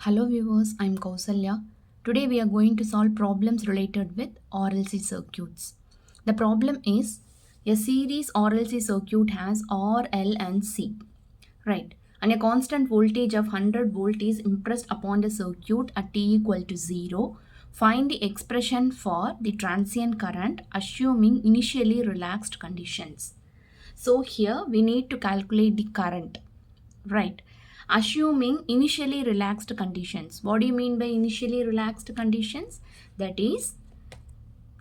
Hello viewers, I'm Kausalya. Today we are going to solve problems related with RLC circuits. The problem is a series RLC circuit has R, L and C, right? And a constant voltage of 100 volt is impressed upon the circuit at t equal to 0. Find the expression for the transient current assuming initially relaxed conditions. So here we need to calculate the current, right? Assuming initially relaxed conditions. What do you mean by initially relaxed conditions? That is,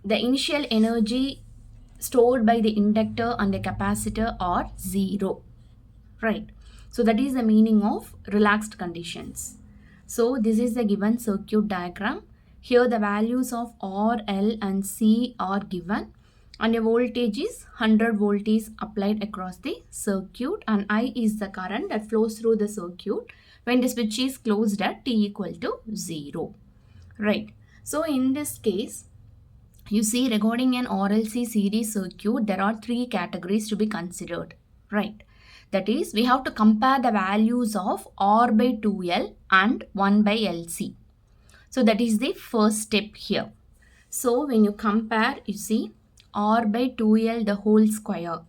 the initial energy stored by the inductor and the capacitor are zero, right? So that is the meaning of relaxed conditions. So this is the given circuit diagram. Here the values of R, L and C are given and a voltage is 100 volt is applied across the circuit and I is the current that flows through the circuit when the switch is closed at t equal to 0, right? So in this case, you see, regarding an RLC series circuit, there are three categories to be considered, right? That is, we have to compare the values of R by 2L and 1 by LC. So that is the first step here. So when you compare, you see R by 2L the whole square.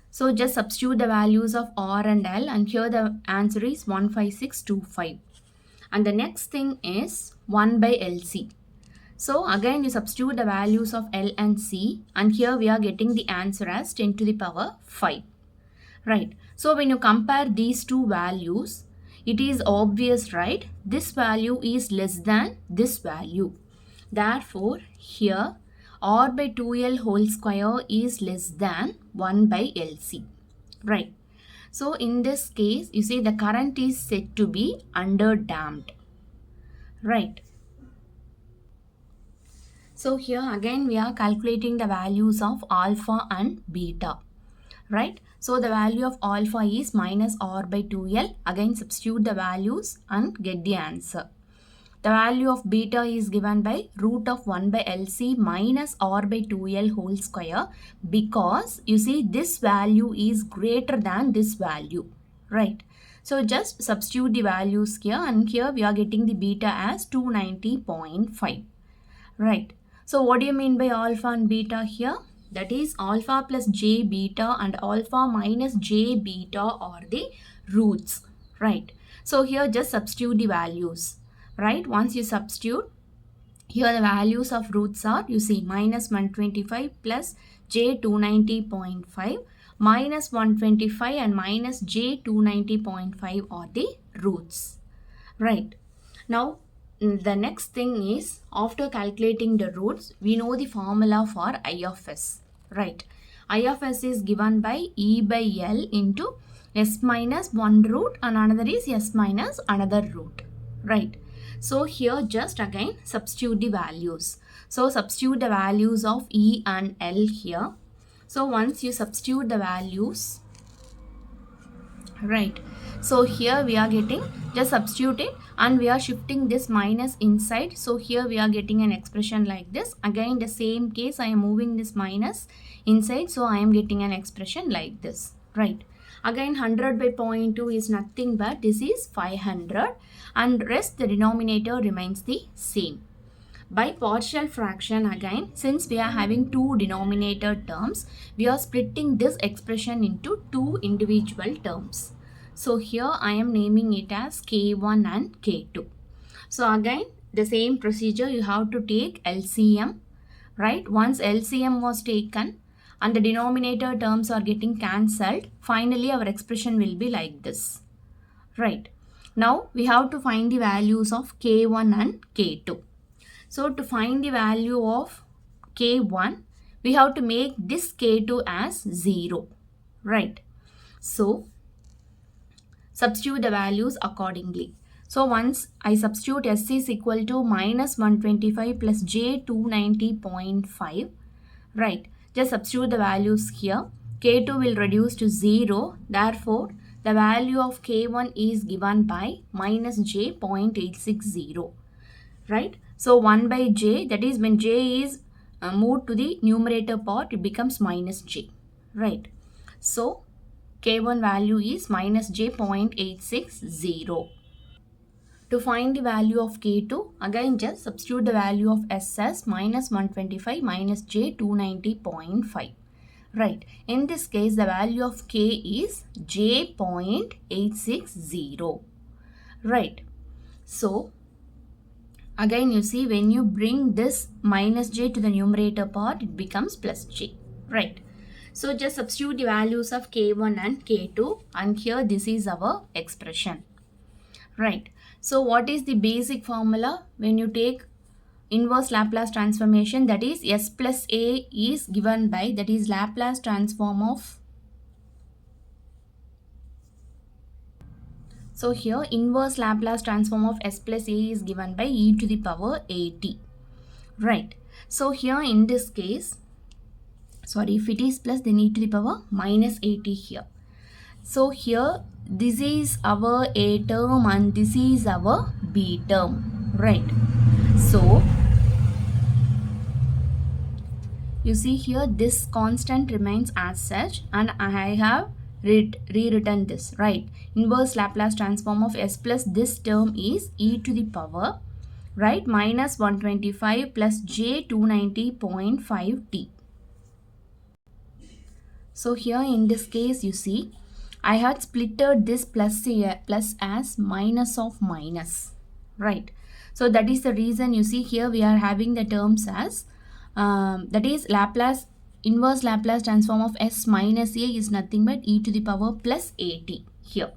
So just substitute the values of R and L and here the answer is 15625. And the next thing is 1 by LC. So again you substitute the values of L and C and here we are getting the answer as 10 to the power 5. Right. So when you compare these two values, it is obvious, right? This value is less than this value. Therefore, here R by 2L whole square is less than 1 by LC. Right. So in this case, you see the current is said to be underdamped. Right. So here again we are calculating the values of alpha and beta, right? So the value of alpha is minus R by 2L. Again substitute the values and get the answer. The value of beta is given by root of 1 by LC minus R by 2L whole square because you see this value is greater than this value, right? So just substitute the values here and here we are getting the beta as 290.5, right? So what do you mean by alpha and beta here? That is alpha plus j beta and alpha minus j beta are the roots, right? So here just substitute the values, right? Once you substitute, here the values of roots are, you see, minus 125 plus j 290.5 minus 125 and minus j 290.5 are the roots, right? Now the next thing is, after calculating the roots, we know the formula for I of s, right? I of s is given by E by L into s minus one root and another is s minus another root, right? So here just again substitute the values. So substitute the values of E and L here. So once you substitute the values, right, so here we are getting, just substitute it and we are shifting this minus inside. So here we are getting an expression like this. Again the same case, I am moving this minus inside, so I am getting an expression like this, right? Again 100 by 0.2 is nothing but this is 500 and rest the denominator remains the same. By partial fraction, again, since we are having two denominator terms, we are splitting this expression into two individual terms. So here I am naming it as K1 and K2. So again, the same procedure, you have to take LCM, right? Once LCM was taken and the denominator terms are getting cancelled, finally our expression will be like this, right? Now we have to find the values of K1 and K2. So to find the value of K1, we have to make this K2 as 0, right? So substitute the values accordingly. So once I substitute S is equal to minus 125 plus J 290.5, right? Just substitute the values here. K2 will reduce to 0. Therefore, the value of K1 is given by minus J 0.860, right? So 1 by j, that is when j is moved to the numerator part, it becomes minus j, right? So K1 value is minus j 0.860. To find the value of K2, again just substitute the value of S as minus 125 minus J 290.5. Right. In this case, the value of K is J 0.860. Right. So, again you see when you bring this minus J to the numerator part, it becomes plus J. Right. So, just substitute the values of K1 and K2 and here this is our expression. Right. So, what is the basic formula when you take inverse Laplace transformation? That is S plus A is given by, that is Laplace transform of. So, here inverse Laplace transform of S plus A is given by e to the power at. Right. So, here in this case, sorry, if it is plus then e to the power minus at here. So, here this is our A term and this is our B term, right? So, you see here this constant remains as such and I have rewritten this, right? Inverse Laplace transform of S plus this term is e to the power, right, minus 125 plus J 290.5t. So, here in this case you see I had splitted this plus as minus of minus, right? So that is the reason you see here we are having the terms as that is Laplace inverse Laplace transform of S minus A is nothing but e to the power plus at here,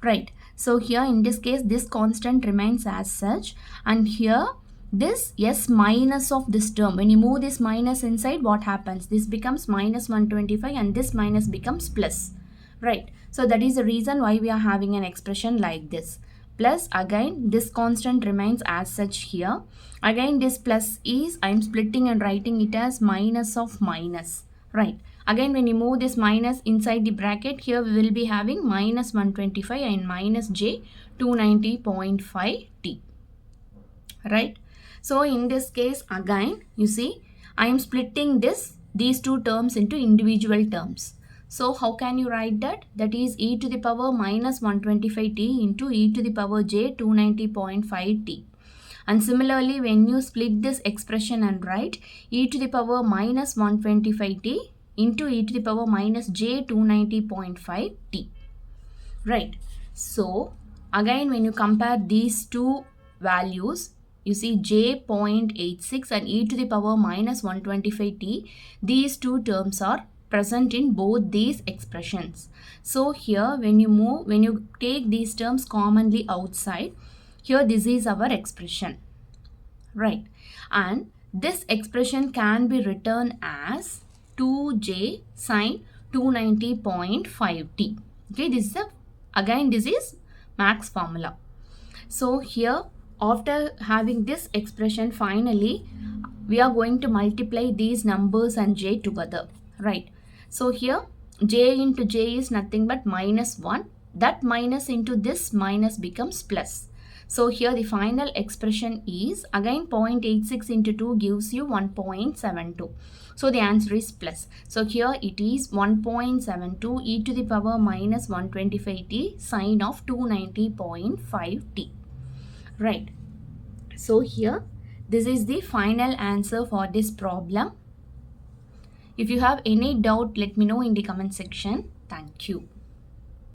right? So here in this case this constant remains as such and here this S minus of this term, when you move this minus inside, what happens? This becomes minus 125 and this minus becomes plus. Right. So that is the reason why we are having an expression like this. Plus again this constant remains as such here. Again this plus is, I am splitting and writing it as minus of minus. Right. Again when you move this minus inside the bracket, here we will be having minus 125 and minus J 290.5t. Right. So in this case again you see I am splitting these two terms into individual terms. So how can you write that? That is e to the power minus 125t into e to the power J 290.5t. And similarly when you split this expression and write e to the power minus 125t into e to the power minus J 290.5t. Right. So again when you compare these two values, you see J 0.86 and e to the power minus 125t, these two terms are present in both these expressions. So here when you take these terms commonly outside, here this is our expression, right? And this expression can be written as 2j sine 290.5t. Okay, this is Max formula. So here after having this expression, finally we are going to multiply these numbers and j together, right? So here j into j is nothing but minus 1. That minus into this minus becomes plus. So here the final expression is again 0.86 into 2 gives you 1.72. So the answer is plus. So here it is 1.72 e to the power minus 125t sine of 290.5t. Right. So here this is the final answer for this problem. If you have any doubt, let me know in the comment section. Thank you.